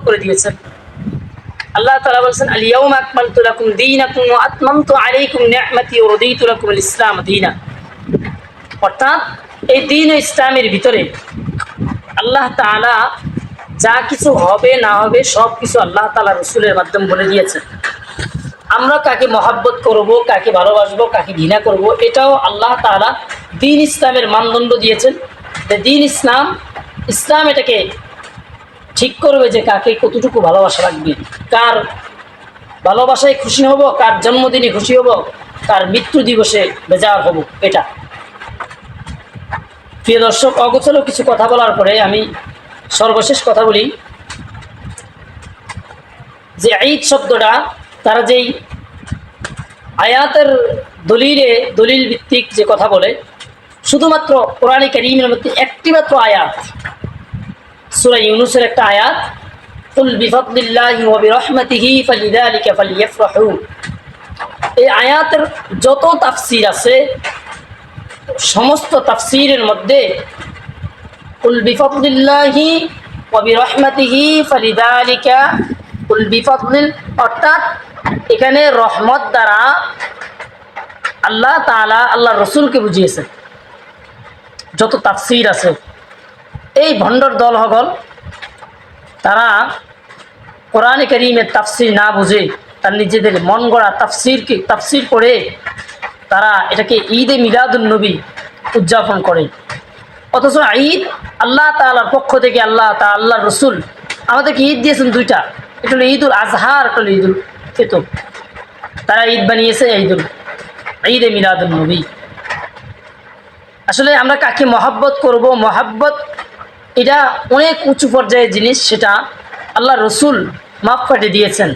করে দিয়েছেন। আল্লাহ তাআলা বলেছেন, আল ইয়াউমা আকমালতু লাকুম দীনাকুম ওয়া আতমামতু আলাইকুম নি'মাতি ওয়া রাদিতু লাকুমুল ইসলাম দীনা। অর্থাৎ এই দ্বীন ও ইসলামের ভিতরে আল্লাহ তাআলা যা কিছু হবে না হবে সব কিছু আল্লাহ তাআলা রাসূলের মাধ্যমে বলে দিয়েছেন। আমরা কাকে মহাব্বত করব, কাকে ভালোবাসবো, কাকে ঘৃণা করব, এটাও আল্লাহ তাআলা দ্বীন ইসলামের মানদণ্ড দিয়েছেন। যে দ্বীন ইসলাম এটাকে ঠিক করবে যে কাকে কতটুকু ভালোবাসা লাগবে, কার ভালোবাসায় খুশি হব, কার জন্মদিনে খুশি হব, কার মৃত্যু দিবসে বেজার হব। এটা প্রিয় দর্শক, অগোছালো কিছু কথা বলার পরে আমি সর্বশেষ কথা বলি যে ঈদ শব্দটা তারা যেই আয়াতের দলিল ভিত্তিক যে কথা বলে, শুধুমাত্র কোরআনে কারীমের মধ্যে একটি মাত্র আয়াত, সূরা ইউনূসের একটা আয়াত, কুল বিফাদলিল্লাহি ওয়া বিরহমাতিহি ফালিযালিকা ফালইফরাহু। এই আয়াতের যত তাফসীর আছে সমস্ত তাফসীরের মধ্যে কুল বিফাদলিল্লাহি ওয়া বিরহমাতিহি ফালিযালিকা, কুল বিফাদলিল অর্থাৎ এখানে রহমত দ্বারা আল্লাহ তাআলা আল্লাহ রসুলকে বুঝিয়েছেন। যত তাফসীর আছে এই ভণ্ডর দল হগল তারা কোরআনে কারীমের তাফসীর না বুঝে তার নিজেদের মন গড়া তাফসীর করে তারা এটাকে ঈদে মিলাদুন নবী উদযাপন করে। অথচ ঈদ আল্লাহ তাআলার পক্ষ থেকে আল্লাহ রসুল আমাদেরকে ঈদ দিয়েছেন দুইটা, এটা হলো ঈদুল আজহা আর একটা হলো ঈদুল ফিতর। তারা ঈদ বানিয়েছে ঈদে মিলাদুন নবী। আসলে আমরা কাকে মহাব্বত করব, মহাব্বত এটা অনেক উঁচু পর্যায়ের জিনিস, সেটা আল্লাহ রসুল মাপকাঠি দিয়েছেন,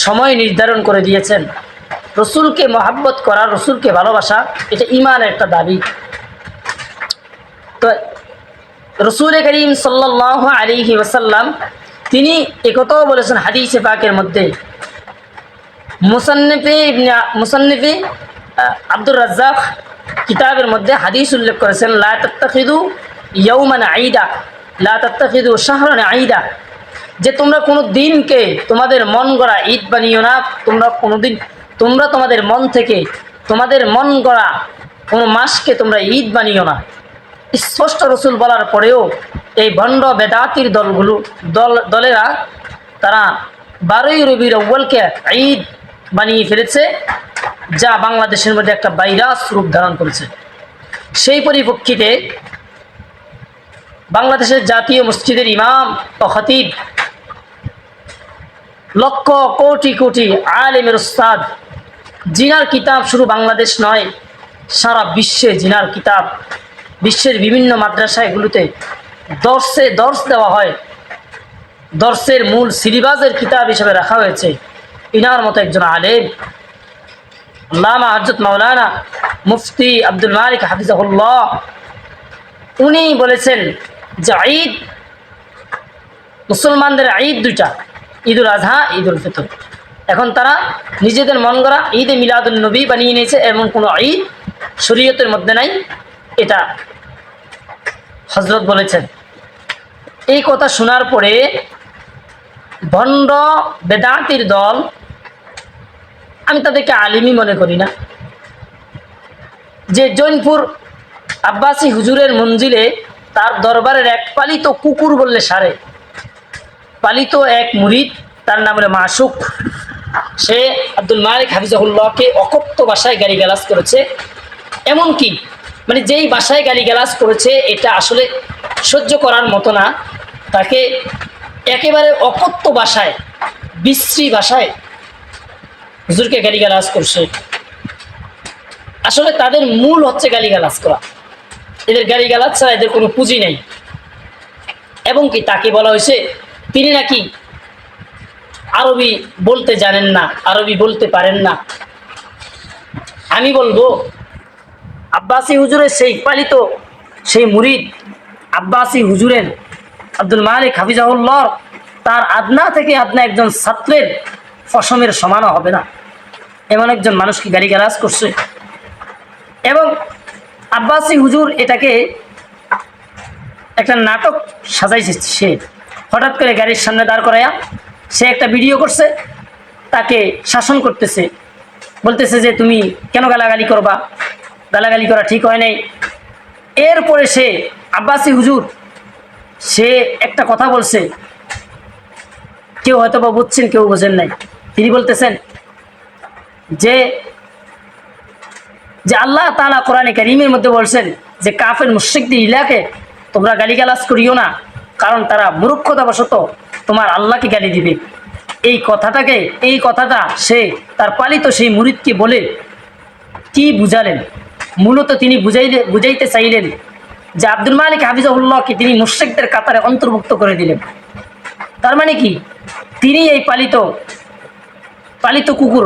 সময় নির্ধারণ করে দিয়েছেন। রসুলকে মহাব্বত করা, রসুলকে ভালোবাসা এটা ঈমানের একটা দাবি। তো রসুল করিম সাল্লাল্লাহু আলাইহি ওয়াসাল্লাম তিনি একথাও বলেছেন হাদিসে পাকের মধ্যে, মুসান্নিফে আব্দুর রাজ্জাক কিতাবের মধ্যে হাদিস উল্লেখ করেছেন, লা তাত্তাখিদু ইয়াওমান ঈদা লা তাত্তাখিদু শাহরান ঈদা, যে তোমরা কোনো দিনকে তোমাদের মন গড়া ঈদ বানিও না। তোমরা তোমাদের মন থেকে তোমাদের মন গড়া কোনো মাসকে তোমরা ঈদ বানিও না। স্পষ্ট রসুল বলার পরেও এই ভণ্ড বেদাতির দলেরা তারা 12ই রবিউল আউয়ালকে ঈদ বানিয়ে ফেলেছে, যা বাংলাদেশের মধ্যে একটা ভাইরাস রূপ ধারণ করেছে। সেই পরিপ্রেক্ষিতে বাংলাদেশের জাতীয় মসজিদের ইমাম ও খতিব, লক্ষ কোটি কোটি আলেমের উস্তাদ, জিনার কিতাব শুধু বাংলাদেশ নয় সারা বিশ্বে জিনার কিতাব, বিশ্বের বিভিন্ন মাদ্রাসাগুলোতে দর্শ দেওয়া হয়, দর্শের মূল সিলেবাসের কিতাব হিসেবে রাখা হয়েছে। ইনার মতো একজন আলেম আল্লামা হযরত মাওলানা মুফতি আব্দুল মালিক হাফিজাহুল্লাহ, উনি বলেছেন যে ঈদ, মুসলমানদের ঈদ দুইটা, ঈদুল আজহা, ঈদুল ফিতর। এখন তারা নিজেদের মন গড়া ঈদে মিলাদুন নবী বানিয়ে নিয়েছে, এমন কোনো ঈদ শরীয়তের মধ্যে নাই, এটা হযরত বলেছেন। এই কথা শোনার পরে ভণ্ড বেদাতির দল, আমি তাদেরকে আলিমই মনে করি না, যে জৈনপুর আব্বাসী হুজুরের মঞ্জিলে তার দরবারের এক পালিত কুকুর বললে সারে, পালিত এক মুরিদ, তার নাম হলো মাসুক, সে আব্দুল মালিক হাফিজাহুল্লাহকে অকথ্য ভাষায় গালিগালাজ করেছে। এমনকি মানে যেই ভাষায় গালিগালাজ করেছে এটা আসলে সহ্য করার মতো না, তাকে একেবারে অকথ্য ভাষায়, বিশ্রী ভাষায় হুজুরকে গালিগালাজ করছে। আসলে তাদের মূল হচ্ছে গালিগালাজ করা, এদের গালিগালাজ ছাড়া এদের কোনো পুঁজি নেই। এবং কি তাকে বলা হয়েছে তিনি নাকি আরবি বলতে জানেন না, আরবি বলতে পারেন না। আমি বলবো আব্বাসী হুজুরের সেই পালিত সেই মুরিদ আব্বাসী হুজুরের আব্দুল মালিক হাফিজাহুল্লাহ, তার আদনা থেকে আদনা একজন ছাত্রের ফসমের সমানও হবে না, এমন একজন মানুষকে গালিগালাজ করছে। এবং আব্বাসী হুজুর এটাকে একটা নাটক সাজাইছে, সে হঠাৎ করে গাড়ির সামনে দাঁড় করাইয়া সে একটা ভিডিও করছে, তাকে শাসন করতেছে, বলতেছে যে তুমি কেন গালাগালি করবা, গালাগালি করা ঠিক হয় নাই। এরপরে সে আব্বাসী হুজুর সে একটা কথা বলছে, কেউ হয়তো বা বুঝছেন কেউ বোঝেন নাই। তিনি বলতেছেন যে যে আল্লাহ তাআলা কোরআনে কারীমের মধ্যে বলছেন যে কাফের মুশরিকদের ইলাকে তোমরা গালিগালাজ করিও না, কারণ তারা মূর্খতাবশত তোমার আল্লাহকে গালি দিবে। এই কথাটা সে তার পালিত সেই মুরিদকে বলে কি বুঝালেন? মূলত তিনি বুঝাইতে চাইলেন যে আব্দুল মালিক হাফিজাহুল্লাহকে তিনি মুশরিকদের কাতারে অন্তর্ভুক্ত করে দিলেন। তার মানে কি, তিনি এই পালিত কুকুর,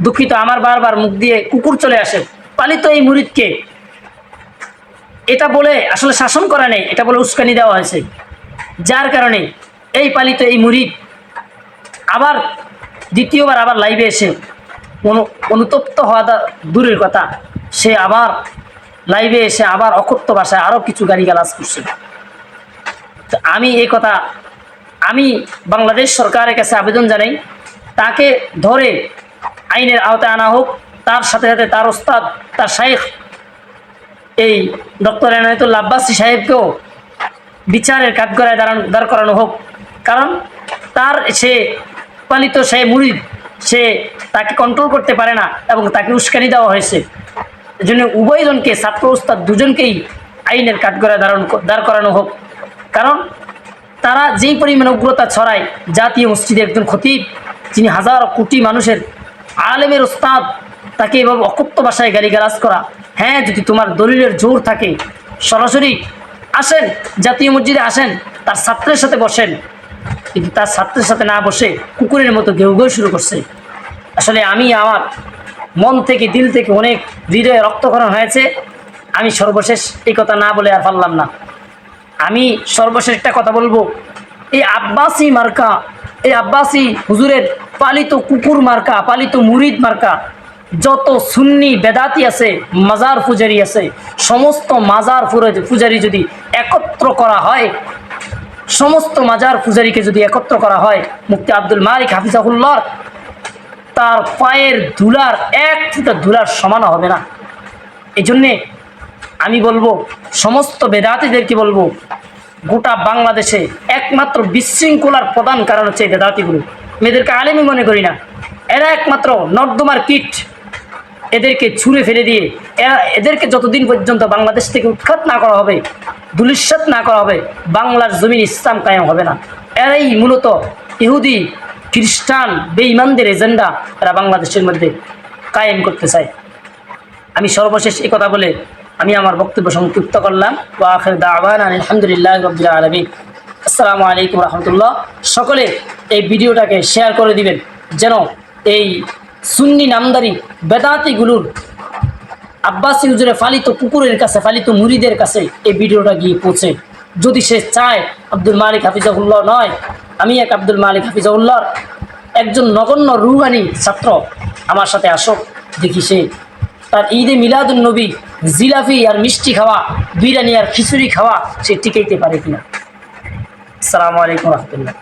দুঃখিত আমার বারবার মুখ দিয়ে কুকুর চলে আসে, পালিত এই মুরিদকে এটা বলে আসলে শাসন করা নেই, এটা বলে উস্কানি দেওয়া হয়েছে, যার কারণে এই পালিত এই মুরিদ আবার দ্বিতীয়বার আবার লাইভে এসে অনুতপ্ত হওয়া দূরের কথা, সে আবার লাইভে এসে আবার অকথ্য ভাষায় আরও কিছু গালিগালাজ করছে। তো আমি বাংলাদেশ সরকারের কাছে আবেদন জানাই, তাকে ধরে আইনের আওতায় আনা হোক, তার সাথে সাথে তার ওস্তাদ, তার শাইখ এই ডক্টর এনায়েতুল্লাহ আব্বাসী সাহেবকেও বিচারের কাঠগড়ায় দাঁড় করানো হোক। কারণ তার সে পালিত সে মুরিদ, সে তাকে কন্ট্রোল করতে পারে না এবং তাকে উস্কানি দেওয়া হয়েছে। এজন্য উভয়জনকে, ছাত্র ওস্তাদ দুজনকেই আইনের কাঠগড়ায় দাঁড় করানো হোক। কারণ তারা যেই পরিমাণে উগ্রতা ছড়ায়, জাতীয় মসজিদের একজন খতিব, যিনি হাজার কোটি মানুষের আলেমের ওস্তাদ, তাকে এভাবে অকথ্য ভাষায় গালিগালাজ করা। হ্যাঁ, যদি তোমার দলিলের জোর থাকে সরাসরি আসেন, জাতীয় মসজিদে আসেন, তার ছাত্রের সাথে বসেন, কিন্তু তার ছাত্রের সাথে না বসে কুকুরের মতো ঘেউ ঘেউ শুরু করছে। আসলে আমি আমার মন থেকে, দিল থেকে অনেক হৃদয়ে রক্তক্ষরণ হয়েছে। আমি সর্বশেষ এই কথা না বলে আর পারলাম না। আমি সর্বশেষ একটা কথা বলবো, এই আব্বাসী মার্কা, এই আব্বাসী হুজুরের পালিত কুকুর মার্কা, পালিত মুরিদ মার্কা যত সুন্নি বেদাতি আছে, মাজার পূজারি আছে, সমস্ত মাজার পূজারি যদি একত্র করা হয়, সমস্ত মাজার পূজারীকে যদি একত্র করা হয়, মুফতি আব্দুল মালিক হাফিজাহুল্লাহ তার পায়ের ধুলার এক ফুটা ধুলার সমান হবে না। এই জন্যে আমি বলবো, সমস্ত বেদাতিদেরকে বলবো, গোটা বাংলাদেশে একমাত্র বিশৃঙ্খলার প্রধান কারণ হচ্ছে এই বেদাতিগুলো। মেয়েদেরকে আলেমই মনে করি না, এরা একমাত্র নর্দমার কীট। এদেরকে ছুঁড়ে ফেলে দিয়ে এদেরকে যতদিন পর্যন্ত বাংলাদেশ থেকে উৎখাত না করা হবে, ধূলিসাৎ না করা হবে, বাংলার জমিন ইসলাম কায়েম হবে না। এরাই মূলত ইহুদি খ্রিস্টান বেঈমানদের এজেন্ডা এরা বাংলাদেশের মধ্যে কায়েম করতে চায়। আমি সর্বশেষ এই কথা বলে আমি আমার বক্তব্য সংক্ষিপ্ত করলাম। ওয়া আখির দাওয়ানা আলহামদুলিল্লাহি রাব্বিল আলামিন। আসসালামু আলাইকুম রাহমাতুল্লাহ। সকলে এই ভিডিওটাকে শেয়ার করে দিবেন, যেন এই সুন্নি নামদারি বেদাতিগুলোর আব্বাসী হুজুরে ফালিত কুকুরের কাছে, ফালিত মুরিদের কাছে এই ভিডিওটা গিয়ে পৌঁছে। যদি সে চায় আব্দুল মালিক হাফিজাহুল্লাহ নয়, আমি এক আব্দুল মালিক হাফিজাহুল্লাহর একজন নগণ্য রুহানি ছাত্র, আমার সাথে আসো, দেখি সে তার ঈদে মিলাদুন নবী জিলাপি আর মিষ্টি খাওয়া, বিরিয়ানি আর খিচুড়ি খাওয়া সে টিকাইতে পারে কিনা। আসসালামু আলাইকুম রহমতুল্লাহ।